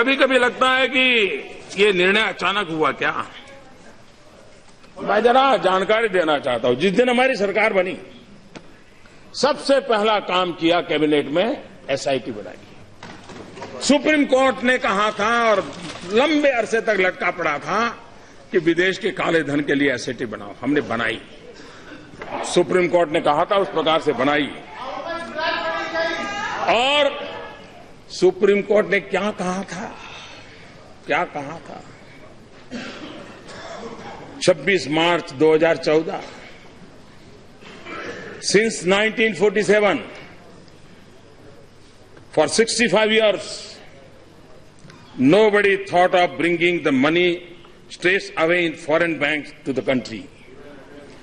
कभी कभी लगता है कि ये निर्णय अचानक हुआ क्या। मैं जरा जानकारी देना चाहता हूं। जिस दिन हमारी सरकार बनी, सबसे पहला काम किया कैबिनेट में एसआईटी बनाई। सुप्रीम कोर्ट ने कहा था और लंबे अरसे तक लटका पड़ा था कि विदेश के काले धन के लिए एसआईटी बनाओ। हमने बनाई, सुप्रीम कोर्ट ने कहा था उस प्रकार से बनाई। और सुप्रीम कोर्ट ने क्या कहा था, 26 मार्च 2014, since 1947 for 65 years nobody thought of bringing the money straight away in foreign banks to the country.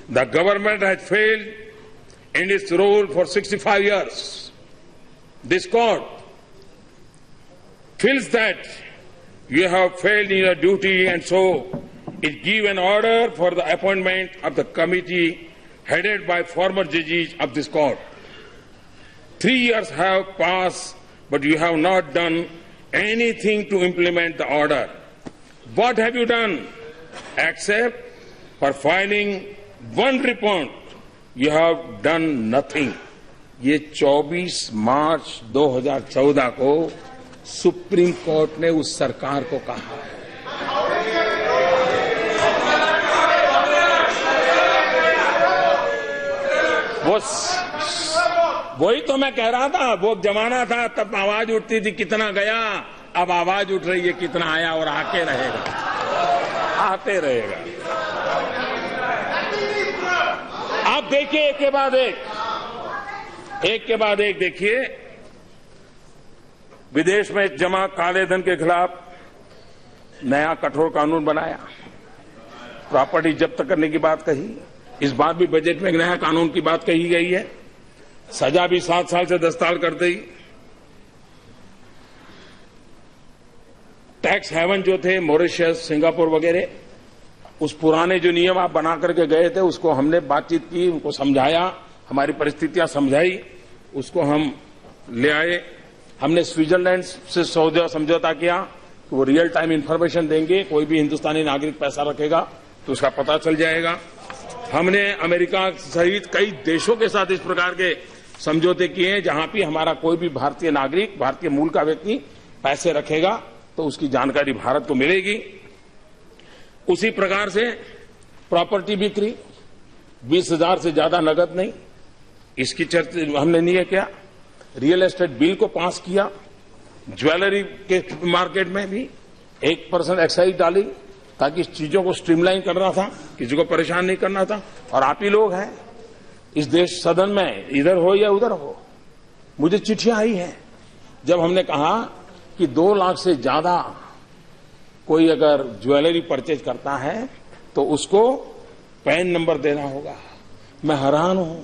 The government has failed in its role for 65 years. This court feels that you have failed in your duty, and so it gives an order for the appointment of the committee headed by former judges of this court. 3 years have passed, but you have not done anything to implement the order. What have you done? Except for filing one report, you have done nothing. ये 24 मार्च 2014 को supreme court ने उस सरकार को कहा है। वही तो मैं कह रहा था, वो जमाना था तब आवाज उठती थी कितना गया, अब आवाज उठ रही है कितना आया, और आते रहेगा। आप देखिए एक के बाद एक देखिए। विदेश में जमा काले धन के खिलाफ नया कठोर कानून बनाया, प्रॉपर्टी जब्त करने की बात कही। इस बार भी बजट में एक नया कानून की बात कही गई है, सजा भी 7 साल से 10 साल कर दी। टैक्स हेवन जो थे मॉरिशस, सिंगापुर वगैरह, उस पुराने जो नियम आप बना करके गए थे उसको हमने बातचीत की, उनको समझाया, हमारी परिस्थितियां समझाई, उसको हम ले आए। हमने स्विट्जरलैंड से समझौता किया कि वो रियल टाइम इंफॉर्मेशन देंगे, कोई भी हिंदुस्तानी नागरिक पैसा रखेगा तो उसका पता चल जाएगा। हमने अमेरिका सहित कई देशों के साथ इस प्रकार के समझौते किए हैं जहां भी हमारा कोई भी भारतीय नागरिक, भारतीय मूल का व्यक्ति पैसे रखेगा तो उसकी जानकारी भारत को मिलेगी। उसी प्रकार से प्रॉपर्टी बिक्री 20,000 से ज्यादा नगद नहीं, इसकी चर्चा हमने नहीं किया। रियल एस्टेट बिल को पास किया। ज्वेलरी के मार्केट में भी 1% एक्साइज डाली ताकि इस चीजों को स्ट्रीमलाइन करना था, किसी को परेशान नहीं करना था। और आप ही लोग हैं इस देश सदन में, इधर हो या उधर हो, मुझे चिट्ठियां आई हैं जब हमने कहा कि 2 लाख से ज्यादा कोई अगर ज्वेलरी परचेज करता है तो उसको पैन नंबर देना होगा। मैं हैरान हूं,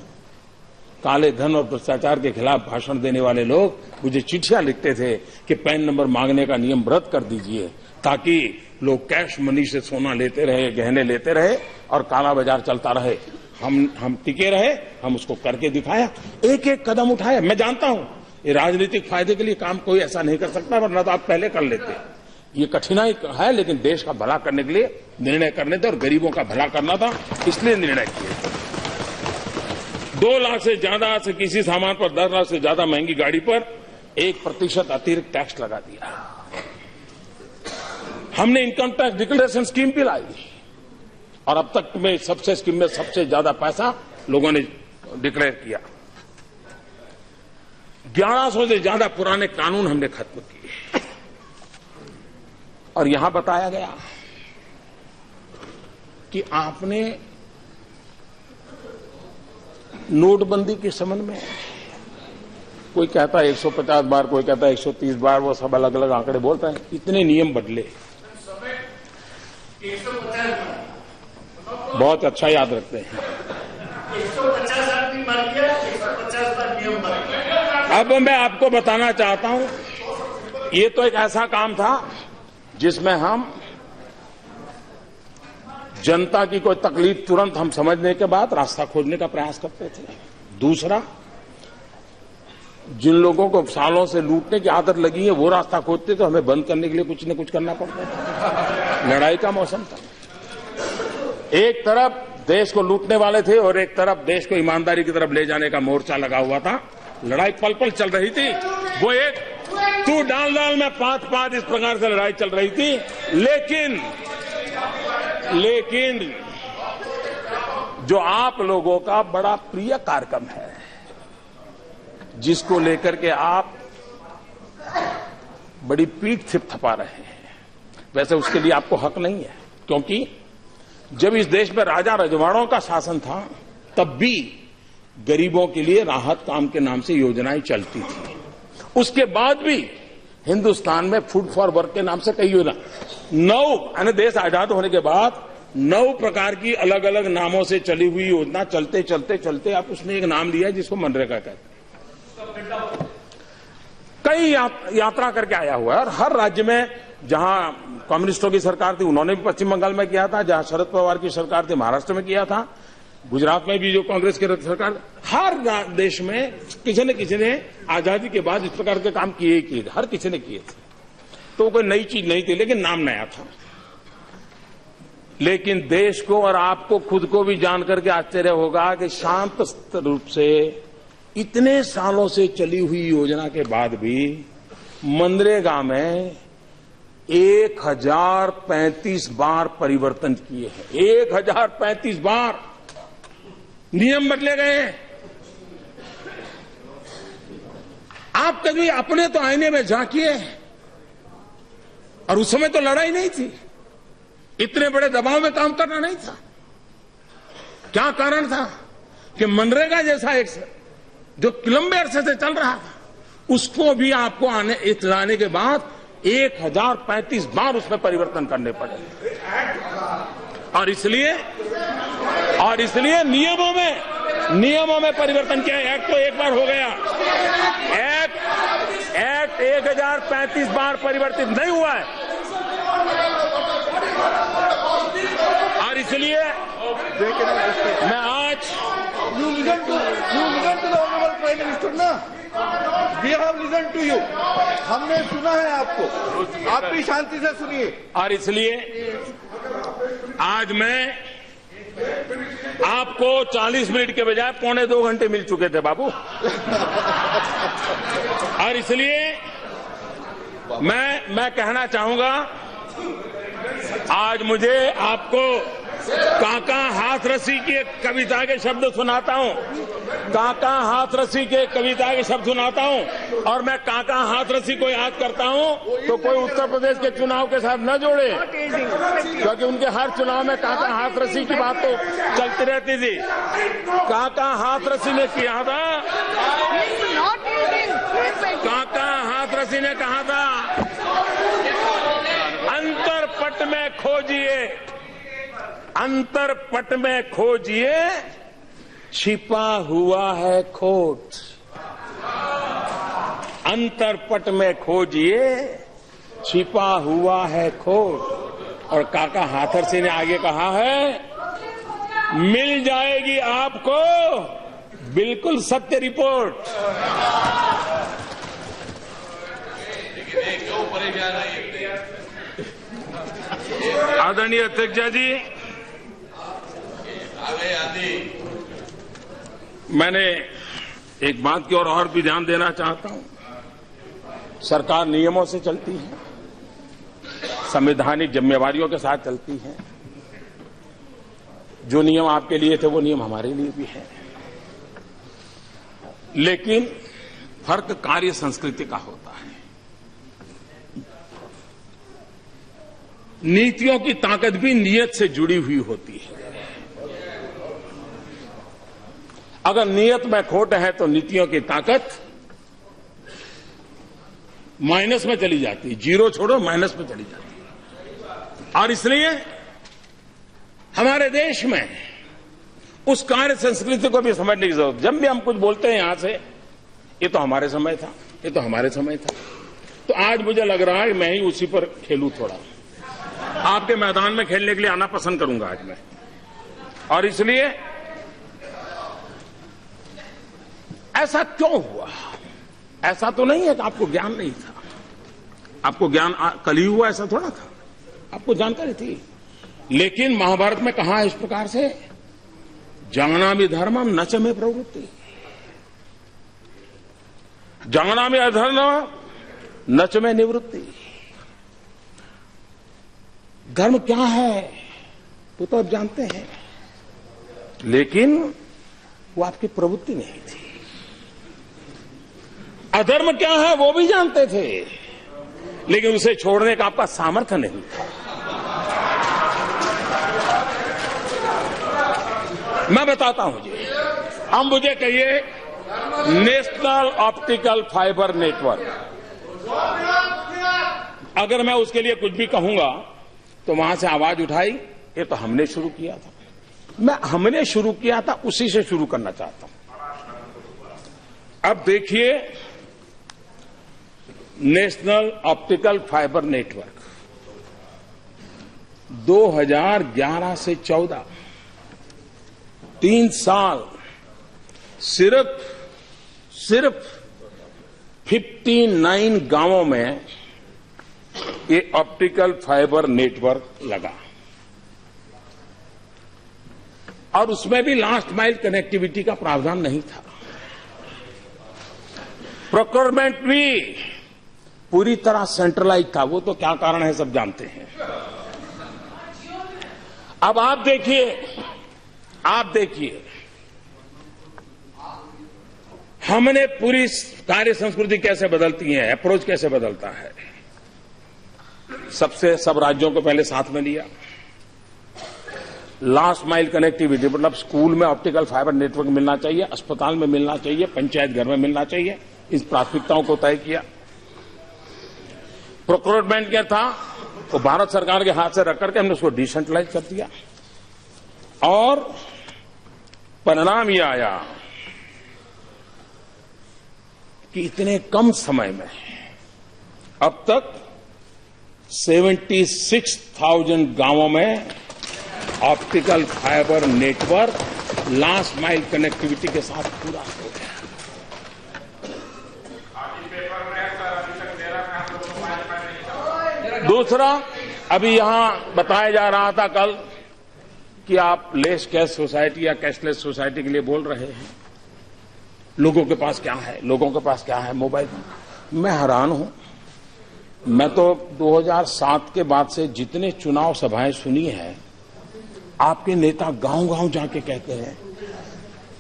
काले धन और भ्रष्टाचार के खिलाफ भाषण देने वाले लोग मुझे चिट्ठियां लिखते थे कि पैन नंबर मांगने का नियम रद्द कर दीजिए ताकि लोग कैश मनी से सोना लेते रहे, गहने लेते रहे और काला बाजार चलता रहे। हम टिके रहे, हम उसको करके दिखाया, एक एक कदम उठाया। मैं जानता हूं ये राजनीतिक फायदे के लिए काम कोई ऐसा नहीं कर सकता, वरना तो आप पहले कर लेते। ये कठिनाई है, लेकिन देश का भला करने के लिए निर्णय करने थे और गरीबों का भला करना था, इसलिए निर्णय किए। 2 लाख से ज्यादा से किसी सामान पर 10 लाख से ज्यादा महंगी गाड़ी पर 1% अतिरिक्त टैक्स लगा दिया। हमने इनकम टैक्स डिक्लेरेशन स्कीम भी लाई और अब तक में सबसे स्कीम में सबसे ज्यादा पैसा लोगों ने डिक्लेयर किया। 1100 से ज्यादा पुराने कानून हमने खत्म किए। और यहां बताया गया कि आपने नोटबंदी के संबंध में, कोई कहता है 150 बार, कोई कहता है 130 बार, वो सब अलग अलग आंकड़े बोलता है। इतने नियम बदले, बहुत अच्छा याद रखते हैं। 150 आदमी मर गया, 150 बार नियम बदल गया। अब मैं आपको बताना चाहता हूं, ये तो एक ऐसा काम था जिसमें हम जनता की कोई तकलीफ तुरंत हम समझने के बाद रास्ता खोजने का प्रयास करते थे। दूसरा, जिन लोगों को सालों से लूटने की आदत लगी है वो रास्ता खोजते तो हमें बंद करने के लिए कुछ न कुछ करना पड़ता था। लड़ाई का मौसम था। एक तरफ देश को लूटने वाले थे और एक तरफ देश को ईमानदारी की तरफ ले जाने का मोर्चा लगा हुआ था। लड़ाई पल पल चल रही थी। वो एक तू डाल डाल में पात इस प्रकार से लड़ाई चल रही थी। लेकिन जो आप लोगों का बड़ा प्रिय कार्यक्रम है, जिसको लेकर के आप बड़ी पीठ थपथपा रहे हैं, वैसे उसके लिए आपको हक नहीं है, क्योंकि जब इस देश में राजा रजवाड़ों का शासन था तब भी गरीबों के लिए राहत काम के नाम से योजनाएं चलती थी। उसके बाद भी हिंदुस्तान में फूड फॉर वर्क के नाम से कई योजना 9 देश आजाद होने के बाद 9 प्रकार की अलग अलग नामों से चली हुई योजना चलते चलते चलते आप उसने एक नाम लिया जिसको मनरेगा कहते हैं। कई यात्रा करके आया हुआ है और हर राज्य में जहां कम्युनिस्टों की सरकार थी उन्होंने भी पश्चिम बंगाल में किया था, जहां शरद पवार की सरकार थी महाराष्ट्र में किया था, गुजरात में भी जो कांग्रेस की सरकार, हर देश में किसी ने आजादी के बाद इस प्रकार के काम किए थे, हर किसी ने किए थे। तो कोई नई चीज नहीं थी, लेकिन नाम नया था। लेकिन देश को और आपको खुद को भी जान करके आश्चर्य होगा कि शांत रूप से इतने सालों से चली हुई योजना के बाद भी मनरेगा में 1035 बार परिवर्तन किए हैं। 1035 बार नियम बदले गए। आप कभी अपने तो आईने में झांकिए, और उस समय तो लड़ाई नहीं थी, इतने बड़े दबाव में काम करना नहीं था। क्या कारण था कि मनरेगा जैसा एक जो लंबे अरसे से चल रहा था, उसको भी आपको लाने के बाद 1035 बार उसमें परिवर्तन करने पड़े। और इसलिए नियमों में परिवर्तन किया। एक्ट तो एक बार हो गया, एक्ट 1035 बार परिवर्तित नहीं हुआ है। और इसलिए मैं आज You listen to the honorable Prime Minister ना? We have listened to you. हमने सुना है आपको, आप भी शांति से सुनिए। और इसलिए आज मैं आपको 40 मिनट के बजाय 1.25 घंटे मिल चुके थे बाबू। और इसलिए मैं कहना चाहूंगा, आज मुझे आपको काका हाथरसी की एक कविता के शब्द सुनाता हूं। काका हाथरसी के कविता के शब्द सुनाता हूं, और मैं काका हाथरसी को याद करता हूं तो कोई उत्तर प्रदेश के चुनाव के साथ न जोड़े, क्योंकि उनके हर चुनाव में काका हाथरसी की बात तो चलती रहती थी। काका हाथरसी ने किया था, काका हाथरसी ने कहा था, अंतरपट में खोजिए, अंतरपट में खोजिए, छिपा हुआ है खोट। अंतरपट में खोजिए, छिपा हुआ है खोट। और काका हाथरसी ने आगे कहा है, मिल जाएगी आपको बिल्कुल सत्य रिपोर्ट। आदरणीय अध्यक्ष जी, मैंने एक बात की ओर और भी ध्यान देना चाहता हूं। सरकार नियमों से चलती है, संवैधानिक जिम्मेवारियों के साथ चलती है। जो नियम आपके लिए थे वो नियम हमारे लिए भी है, लेकिन फर्क कार्य संस्कृति का होता है। नीतियों की ताकत भी नियत से जुड़ी हुई होती है। अगर नियत में खोट है तो नीतियों की ताकत माइनस में चली जाती है, जीरो छोड़ो माइनस में चली जाती है। और इसलिए हमारे देश में उस कार्य संस्कृति को भी समझने की जरूरत। जब भी हम कुछ बोलते हैं यहां से, ये तो हमारे समय था, ये तो हमारे समय था, तो आज मुझे लग रहा है मैं ही उसी पर खेलूं। थोड़ा आपके मैदान में खेलने के लिए आना पसंद करूंगा आज मैं। और इसलिए ऐसा क्यों हुआ? ऐसा तो नहीं है कि आपको ज्ञान नहीं था। आपको ज्ञान कल ही हुआ ऐसा थोड़ा था, आपको जानकारी थी। लेकिन महाभारत में कहा है इस प्रकार से, जानामि धर्मम न च मे प्रवृत्ति, जानामि अधर्मम न च मे निवृत्ति। धर्म क्या है वो तो आप जानते हैं, लेकिन वो आपकी प्रवृत्ति नहीं थी। अधर्म क्या है वो भी जानते थे, लेकिन उसे छोड़ने का आपका सामर्थ्य नहीं था। मैं बताता हूं जी, अब मुझे कहिए नेशनल ऑप्टिकल फाइबर नेटवर्क, अगर मैं उसके लिए कुछ भी कहूंगा तो वहां से आवाज उठाई, ये तो हमने शुरू किया था। मैं हमने शुरू किया था उसी से शुरू करना चाहता हूं। अब देखिए, नेशनल ऑप्टिकल फाइबर नेटवर्क 2011 से 14 3 साल सिर्फ 59 गांवों में ये ऑप्टिकल फाइबर नेटवर्क लगा, और उसमें भी लास्ट माइल कनेक्टिविटी का प्रावधान नहीं था। प्रोक्योरमेंट भी पूरी तरह सेंट्रलाइज था। वो तो क्या कारण है सब जानते हैं। अब आप देखिए हमने पूरी कार्य संस्कृति कैसे बदलती है, अप्रोच कैसे बदलता है। सब राज्यों को पहले साथ में लिया। लास्ट माइल कनेक्टिविटी मतलब स्कूल में ऑप्टिकल फाइबर नेटवर्क मिलना चाहिए, अस्पताल में मिलना चाहिए, पंचायत घर में मिलना चाहिए, इस प्राथमिकताओं को तय किया। प्रोक्योरमेंट क्या था, तो भारत सरकार के हाथ से रख करके हमने उसको डिसेंट्रलाइज कर दिया, और परिणाम यह आया कि इतने कम समय में अब तक 76,000 गांवों में optical fibre network last mile connectivity के साथ पूरा हो गया। दूसरा, अभी यहां बताया जा रहा था कल कि आप लेस कैश सोसाइटी या कैशलेस सोसाइटी के लिए बोल रहे हैं। लोगों के पास क्या है, लोगों के पास क्या है, मोबाइल। मैं हैरान हूं। मैं तो 2007 के बाद से जितने चुनाव सभाएं सुनी है, आपके नेता गांव-गांव जाके कहते हैं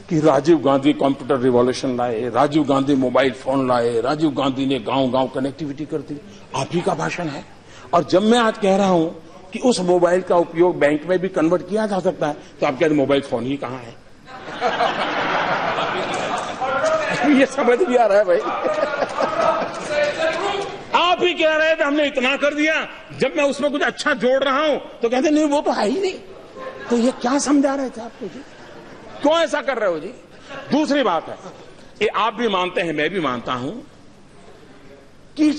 कि राजीव गांधी कंप्यूटर रिवॉल्यूशन लाए, राजीव गांधी मोबाइल फोन लाए, राजीव गांधी ने गांव-गांव कनेक्टिविटी कर दी। आप ही का भाषण है। और जब मैं आज कह रहा हूं कि उस मोबाइल का उपयोग बैंक में भी कन्वर्ट किया जा सकता है, तो आप कहते हैं मोबाइल फोन ही कहां है। ये समझ भी आ रहा है भाई। आप ही कह रहे थे हमने इतना कर दिया, जब मैं उसमें कुछ अच्छा जोड़ रहा हूं तो कहते नहीं वो तो है ही नहीं। तो ये क्या समझा रहे थे आपको जी, क्यों ऐसा कर रहे हो जी। दूसरी बात है, ये आप भी मानते हैं, मैं भी मानता हूं कि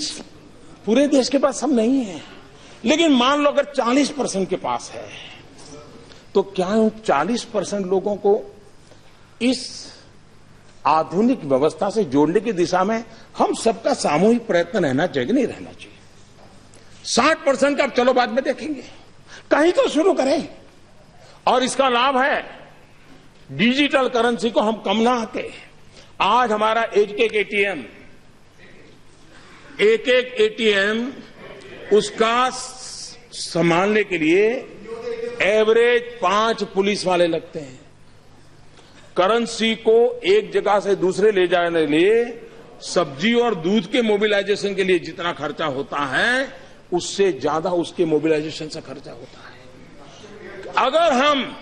पूरे देश के पास सब नहीं है, लेकिन मान लो अगर 40% के पास है, तो क्या उन 40% लोगों को इस आधुनिक व्यवस्था से जोड़ने की दिशा में हम सबका सामूहिक प्रयत्न रहना चाहिए कि नहीं रहना चाहिए। 60% का अब चलो बाद में देखेंगे, कहीं तो शुरू करें। और इसका लाभ है, डिजिटल करेंसी को हम कम ना आके, आज हमारा एक एटीएम उसका संभालने के लिए एवरेज 5 पुलिस वाले लगते हैं। करेंसी को एक जगह से दूसरे ले जाने के लिए सब्जी और दूध के मोबिलाइजेशन के लिए जितना खर्चा होता है, उससे ज्यादा उसके मोबिलाइजेशन से खर्चा होता है। अगर हम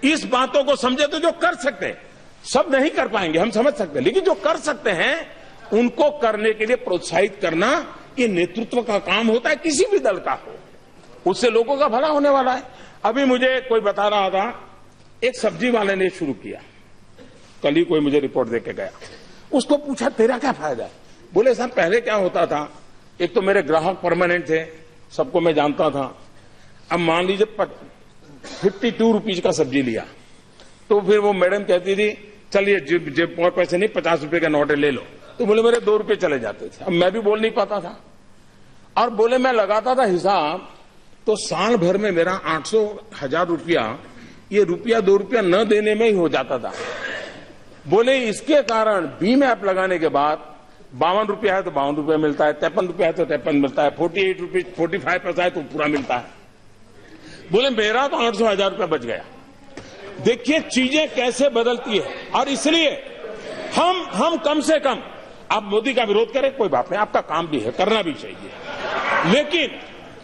इस बातों को समझे तो जो कर सकते हैं, सब नहीं कर पाएंगे हम समझ सकते हैं, लेकिन जो कर सकते हैं उनको करने के लिए प्रोत्साहित करना, ये नेतृत्व का काम होता है, किसी भी दल का हो। उससे लोगों का भला होने वाला है। अभी मुझे कोई बता रहा था, एक सब्जी वाले ने शुरू किया, कल ही कोई मुझे रिपोर्ट देके गया। उसको पूछा तेरा क्या फायदा है। बोले साहब पहले क्या होता था, एक तो मेरे ग्राहक परमानेंट थे, सबको मैं जानता था। अब मान लीजिए 52 रुपीज का सब्जी लिया, तो फिर वो मैडम कहती थी चलिए जेब और पैसे नहीं, 50 रुपए का नोट ले लो। तो बोले मेरे 2 रुपए चले जाते थे। अब मैं भी बोल नहीं पाता था, और बोले मैं लगाता था हिसाब, तो साल भर में मेरा 800,000 रुपया, ये रुपया 2 रुपया न देने में ही हो जाता था। बोले इसके कारण भीम ऐप लगाने के बाद 52 रुपया है तो 52 रुपया मिलता है, 53 रुपया है तो 53 मिलता है, 48 रुपये 45 पैसा है तो पूरा मिलता है। बोले मेरा तो 800,000 रुपया बच गया। देखिए चीजें कैसे बदलती है। और इसलिए हम कम से कम, आप मोदी का विरोध करें कोई बात नहीं, आपका काम भी है, करना भी चाहिए,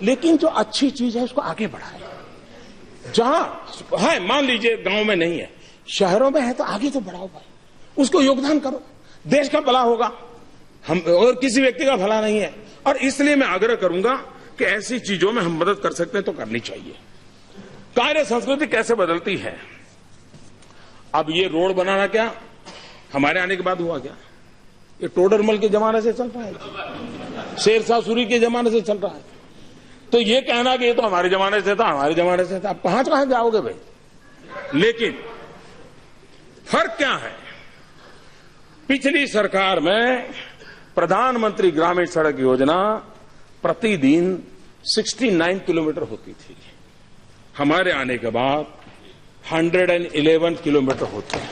लेकिन जो अच्छी चीज है उसको आगे बढ़ाएं। जहां है, मान लीजिए गांव में नहीं है, शहरों में है तो आगे तो बढ़ाओ भाई, उसको योगदान करो, देश का भला होगा, हम और किसी व्यक्ति का भला नहीं है। और इसलिए मैं आग्रह करूंगा कि ऐसी चीजों में हम मदद कर सकते हैं तो करनी चाहिए। कार्य संस्कृति कैसे बदलती है। अब ये रोड बनाना क्या हमारे आने के बाद हुआ क्या? ये टोडरमल के जमाने से चल रहा है, शेरशाह सूरी के जमाने से चल रहा है। तो ये कहना कि ये तो हमारे जमाने से था, हमारे जमाने से था, अब कहां जाओगे भाई? लेकिन फर्क क्या है? पिछली सरकार में प्रधानमंत्री ग्रामीण सड़क योजना प्रतिदिन 69 किलोमीटर होती थी, हमारे आने के बाद 111 किलोमीटर होती है।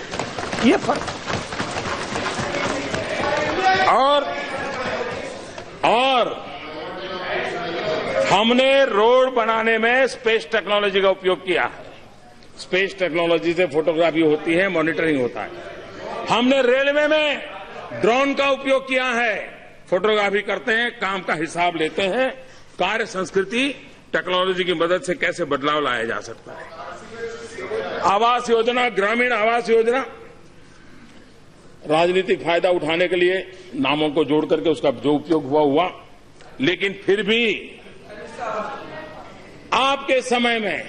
ये फर्क। और हमने रोड बनाने में स्पेस टेक्नोलॉजी का उपयोग किया है। स्पेस टेक्नोलॉजी से फोटोग्राफी होती है, मॉनिटरिंग होता है। हमने रेलवे में ड्रोन का उपयोग किया है, फोटोग्राफी करते हैं, काम का हिसाब लेते हैं। कार्य संस्कृति टेक्नोलॉजी की मदद से कैसे बदलाव लाया जा सकता है। आवास योजना, ग्रामीण आवास योजना, राजनीतिक फायदा उठाने के लिए नामों को जोड़ करके उसका जो उपयोग हुआ, लेकिन फिर भी आपके समय में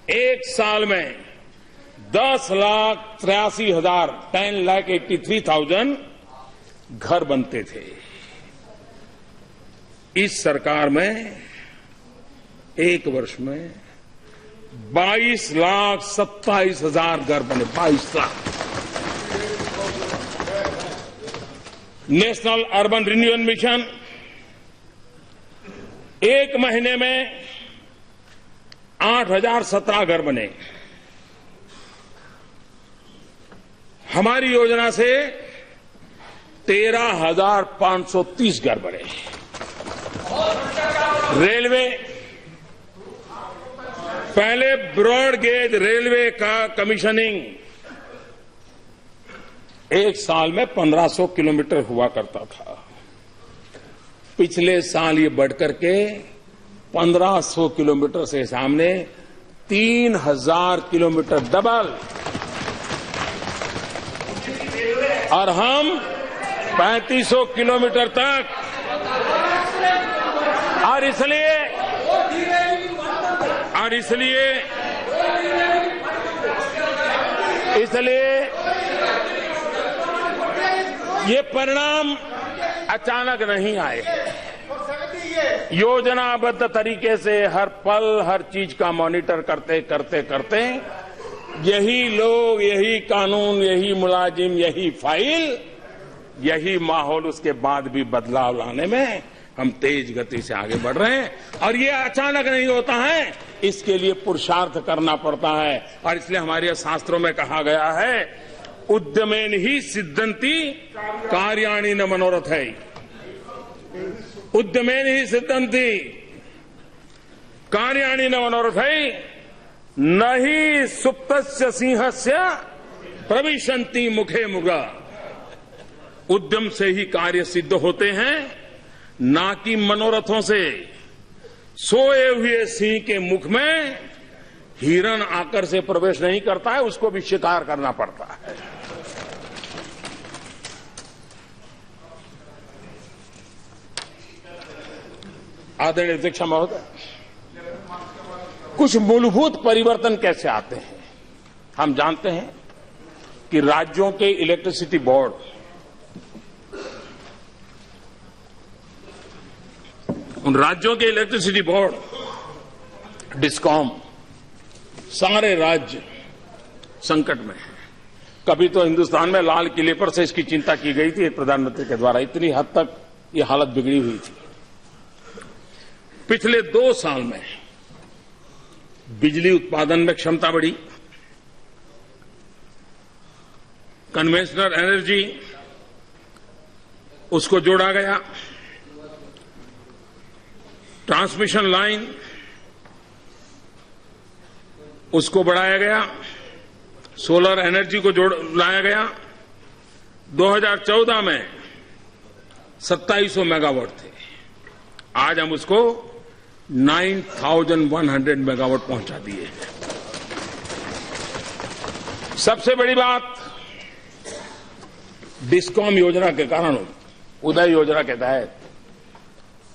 एक साल में 10,83,000 10,83,000 घर बनते थे। इस सरकार में एक वर्ष में 22,27,000 घर बने। 22 lakh. National urban renewal mission एक महीने में 8,017 घर बने। हमारी योजना से 13,530 घर बने। रेलवे, पहले ब्रॉड गेज रेलवे का कमीशनिंग एक साल में 1,500 किलोमीटर हुआ करता था। पिछले साल ये बढ़कर के 1,500 किलोमीटर से सामने 3,000 किलोमीटर, डबल। और हम 3,500 किलोमीटर तक। और इसलिए ये परिणाम अचानक नहीं आए। योजनाबद्ध तरीके से हर पल हर चीज का मॉनिटर करते करते यही लोग, यही कानून, यही मुलाजिम, यही फाइल, यही माहौल, उसके बाद भी बदलाव लाने में हम तेज गति से आगे बढ़ रहे हैं। और ये अचानक नहीं होता है, इसके लिए पुरुषार्थ करना पड़ता है। और इसलिए हमारे शास्त्रों में कहा गया है, उद्यमेन ही सिद्धंति कार्याणि न मनोरथ है। उद्यमेन ही सिद्धंति कार्याणि न मनोरथ है, न ही सुप्तस्य सिंहस्य प्रविशन्ति मुखे मुगा। उद्यम से ही कार्य सिद्ध होते हैं, ना कि मनोरथों से। सोए हुए सिंह के मुख में हिरण आकर से प्रवेश नहीं करता है, उसको भी शिकार करना पड़ता है। आदरणीय अध्यक्ष महोदय, कुछ मूलभूत परिवर्तन कैसे आते हैं। हम जानते हैं कि राज्यों के इलेक्ट्रिसिटी बोर्ड, उन राज्यों के इलेक्ट्रिसिटी बोर्ड, डिस्कॉम, सारे राज्य संकट में हैं। कभी तो हिंदुस्तान में लाल किले पर से इसकी चिंता की गई थी प्रधानमंत्री के द्वारा, इतनी हद तक ये हालत बिगड़ी हुई थी। पिछले 2 साल में बिजली उत्पादन में क्षमता बढ़ी, कन्वेंशनल एनर्जी उसको जोड़ा गया, ट्रांसमिशन लाइन उसको बढ़ाया गया, सोलर एनर्जी को लाया गया। 2014 में 2700 मेगावाट थे, आज हम उसको 9100 मेगावाट पहुंचा दिए। सबसे बड़ी बात, डिस्कॉम योजना के कारण, उदय योजना के तहत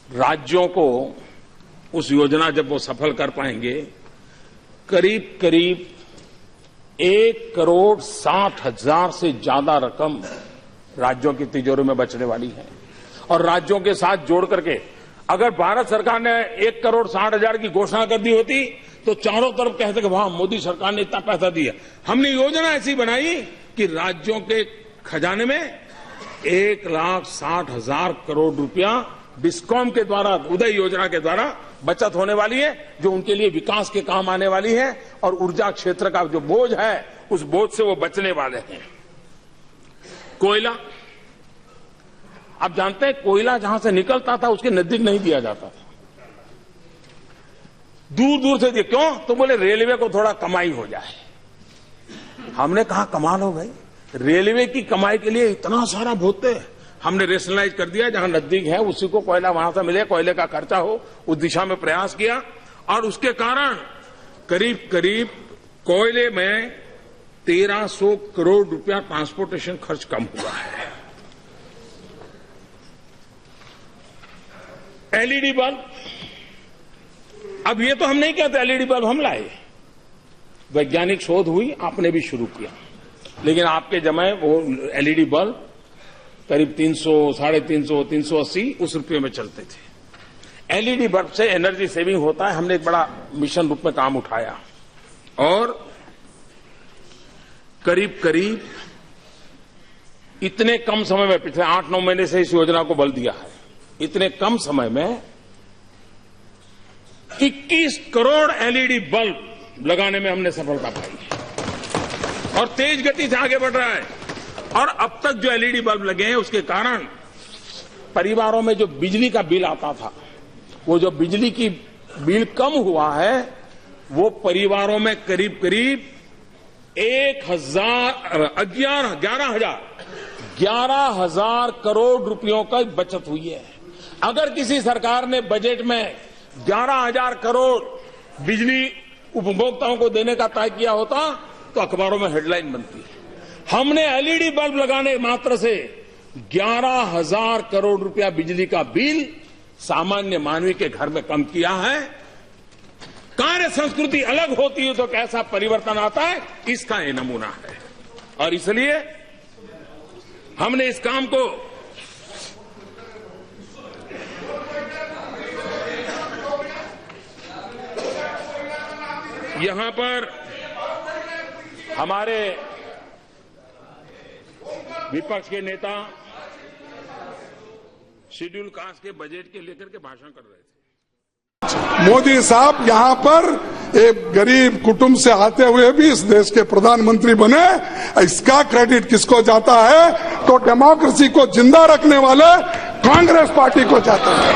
राज्यों को उस योजना जब वो सफल कर पाएंगे, करीब करीब 1,60,00,000 से ज्यादा रकम राज्यों की तिजोरी में बचने वाली है। और राज्यों के साथ जोड़ करके अगर भारत सरकार ने 1,60,00,000 की घोषणा कर दी होती तो चारों तरफ कहते कि वाह, मोदी सरकार ने इतना पैसा दिया। हमने योजना ऐसी बनाई कि राज्यों के खजाने में 1,60,000 करोड़ रुपया डिस्कॉम के द्वारा, उदय योजना के द्वारा बचत होने वाली है, जो उनके लिए विकास के काम आने वाली है। और ऊर्जा क्षेत्र का जो बोझ है, उस बोझ से वो बचने वाले हैं। कोयला, आप जानते हैं कोयला जहां से निकलता था उसके नजदीक नहीं दिया जाता था, दूर दूर से दिया। क्यों? तो बोले रेलवे को थोड़ा कमाई हो जाए। हमने कहा कमाल हो भाई, रेलवे की कमाई के लिए इतना सारा भोगते। हमने रेशनलाइज कर दिया, जहां नजदीक है उसी को कोयला वहां से मिले, कोयले का खर्चा हो, उस दिशा में प्रयास किया। और उसके कारण करीब करीब कोयले में 1300 करोड़ रुपया ट्रांसपोर्टेशन खर्च कम हुआ है। एलईडी बल्ब, अब ये तो हम नहीं कहते एलईडी बल्ब हम लाए, वैज्ञानिक शोध हुई, आपने भी शुरू किया, लेकिन आपके जमाने वो एलईडी बल्ब करीब 300, 350, 380 उस रुपये में चलते थे। एलईडी बल्ब से एनर्जी सेविंग होता है। हमने एक बड़ा मिशन रूप में काम उठाया और करीब करीब इतने कम समय में, पिछले 8-9 महीने से इस योजना को बल दिया है, इतने कम समय में 21 करोड़ एलईडी बल्ब लगाने में हमने सफलता पाई है और तेज गति से आगे बढ़ रहा है। और अब तक जो एलईडी बल्ब लगे हैं उसके कारण परिवारों में जो बिजली का बिल आता था, वो जो बिजली की बिल कम हुआ है, वो परिवारों में करीब करीब 11,000 करोड़ रुपयों का बचत हुई है। अगर किसी सरकार ने बजट में 11,000 करोड़ बिजली उपभोक्ताओं को देने का तय किया होता तो अखबारों में हेडलाइन बनती है। हमने एलईडी बल्ब लगाने मात्र से 11,000 करोड़ रुपया बिजली का बिल सामान्य मानवी के घर में कम किया है। कार्य संस्कृति अलग होती है तो कैसा परिवर्तन आता है, इसका ये नमूना है। और इसलिए हमने इस काम को यहां पर हमारे विपक्ष के नेता शेड्यूल कास्ट के बजट के लेकर के भाषण कर रहे थे। मोदी साहब यहां पर एक गरीब कुटुंब से आते हुए भी इस देश के प्रधानमंत्री बने, इसका क्रेडिट किसको जाता है? तो डेमोक्रेसी को जिंदा रखने वाले कांग्रेस पार्टी को जाता है।